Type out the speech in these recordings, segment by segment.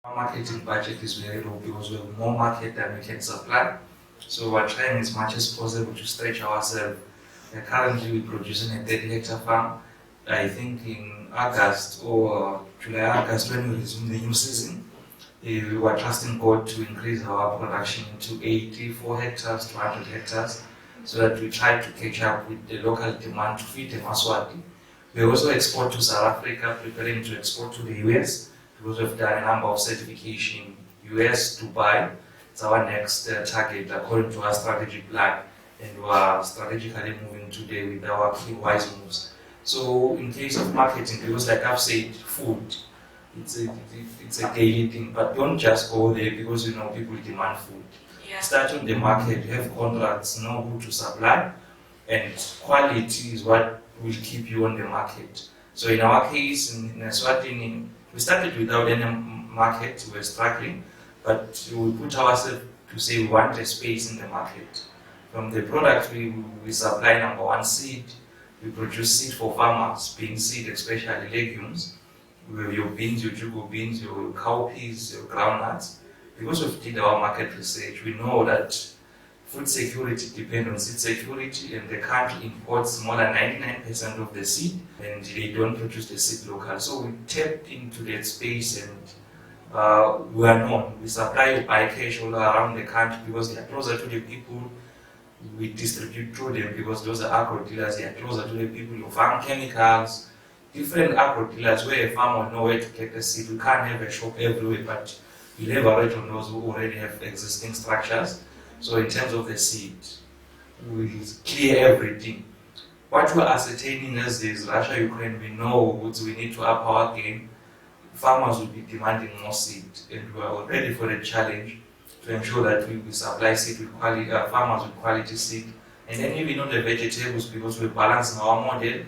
Our marketing budget is very low because we have more market than we can supply. So we're trying as much as possible to stretch ourselves. Currently, we're producing a 30-hectare farm. I think in August or July, August, when we resume the new season, we were trusting God to increase our production to 84 hectares to 100 hectares so that we try to catch up with the local demand to feed the Maswati. We also export to South Africa, preparing to export to the US because we've done a number of certification US, Dubai. It's our next target according to our strategic plan, and we are strategically moving today with our key wise moves. So in case of marketing, because like I've said, food, it's a daily thing, but don't just go there because you know people demand food. Yeah. Start on the market, have contracts, know who to supply, and quality is what will keep you on the market. So in our case, in Eswatini, we started without any market, we were struggling, but we put ourselves to say we want a space in the market. From the product we supply number one seed, we produce seed for farmers, bean seed, especially legumes. We have your beans, your jugo beans, your cowpeas, your groundnuts. Because we've did our market research, we know that food security depends on seed security, and the country imports more than 99% of the seed, and they don't produce the seed local. So we tapped into that space, and we are known. We supply by cash all around the country because they are closer to the people. We distribute through them because those are agro dealers, they are closer to the people. You farm chemicals, different agro dealers where a farmer know where to get the seed. We can't have a shop everywhere, but we leverage on those who already have existing structures. So in terms of the seed, we clear everything. What we're ascertaining as is Russia, Ukraine, we know we need to up our game. Farmers will be demanding more seed, and we are ready for the challenge to ensure that we supply seed with quality, farmers with quality seed. And then even on the vegetables, because we're balancing our model,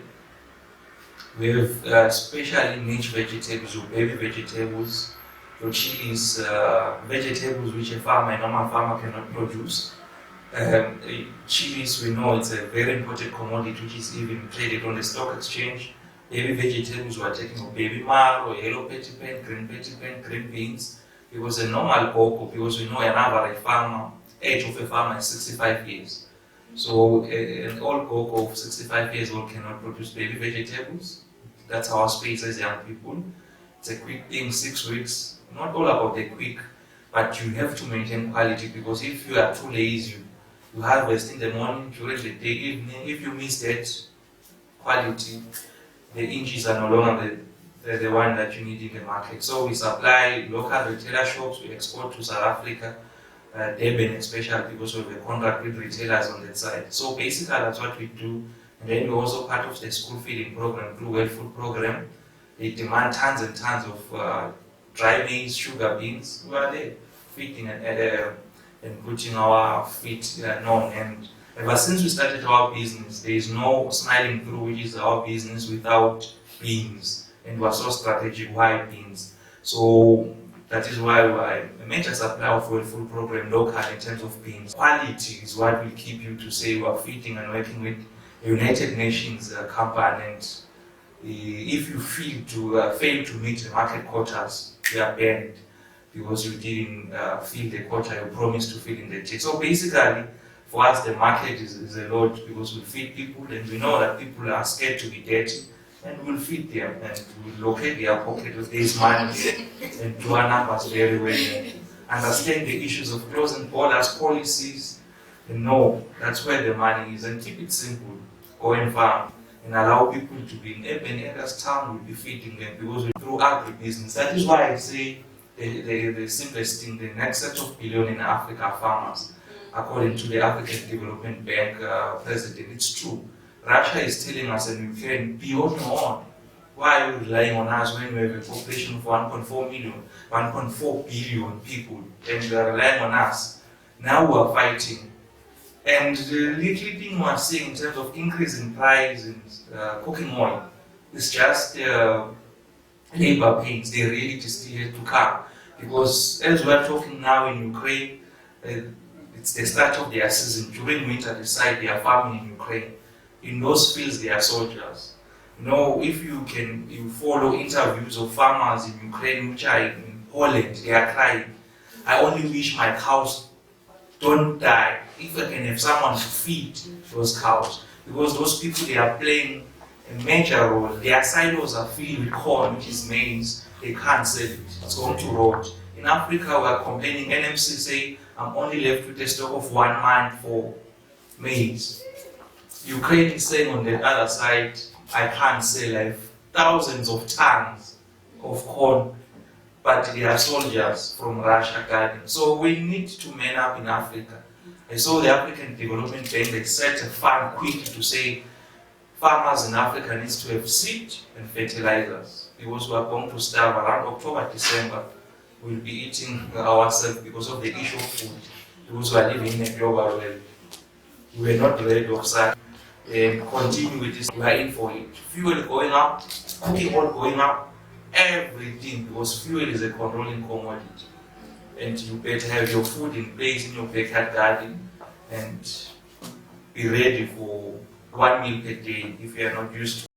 we have especially niche vegetables, or baby vegetables, your chilies, vegetables which a normal farmer cannot produce. Chilies, we know it's a very important commodity which is even traded on the stock exchange. Baby vegetables, we are taking baby marrow, yellow petty pen, green beans. Because a normal cocoa, because we know an average farmer, age of a farmer is 65 years. So an old cocoa of 65 years old cannot produce baby vegetables. That's our space as young people. It's a quick thing, 6 weeks. Not all about the quick, but you have to maintain quality, because if you are too lazy, you harvest in the morning, during the day, evening. If you miss that quality, the inches are no longer the one that you need in the market. So we supply local retailer shops, we export to South Africa, Durban especially, because we have a contract with retailers on that side. So basically that's what we do. And then we're also part of the school feeding program, through Well Food program. They demand tons and tons of dry maize, sugar beans. We are there feeding and putting our feet known. And ever since we started our business, there is no smiling through, which is our business, without beans. And we're so strategic, why beans? So that is why we're a major supplier of Well Food program local in terms of beans. Quality is what will keep you to say we're feeding and working with the United Nations company. And if you fail to meet the market quotas, you are banned because you didn't fill the quota you promised to fill in the check. So basically, for us, the market is a lot, because we feed people, and we know that people are scared to be dirty, and we'll feed them, and we'll locate their pocket with these money and do our numbers very well, and understand the issues of closing borders, policies, and know that's where the money is, and keep it simple, go and farm, and allow people to be in urban areas. Town will be feeding them, because we through agribusiness. That is why I say the simplest thing, the next set of billion in Africa are farmers, according to the African Development Bank president. It's true. Russia is telling us, and we can be on your own. Why are you relying on us when we have a population of 1.4 million, 1.4 billion people, and we are relying on us? Now we are fighting. And the little thing we are seeing in terms of increase in price in cooking oil is just labor pains. The reality still yet to come. Because as we are talking now in Ukraine, it's the start of their season. During winter, they are farming in Ukraine. In those fields, they are soldiers. You know, if you follow interviews of farmers in Ukraine, which are in Holland, they are crying. I only wish my cows don't die. If I can have someone to feed those cows, because those people, they are playing a major role. Their silos are filled with corn, which is maize. They can't sell it. It's going to rot. In Africa, we are complaining. NMC say, I'm only left with a stock of 1 month for maize. Ukraine is saying on the other side, I can't sell. I have thousands of tons of corn, but they are soldiers from Russia guarding. So we need to man up in Africa. I saw the African Development Bank, they set a fund quickly to say farmers in Africa need to have seed and fertilizers, because we are going to starve around October, December. We'll be eating ourselves because of the issue of food, because we are living in a global world. We are not ready of such. And continue with this, we are in for it. Fuel going up, cooking oil going up, everything, because fuel is a controlling commodity. And you better have your food in place in your backyard garden and be ready for 1 meal per day if you are not used to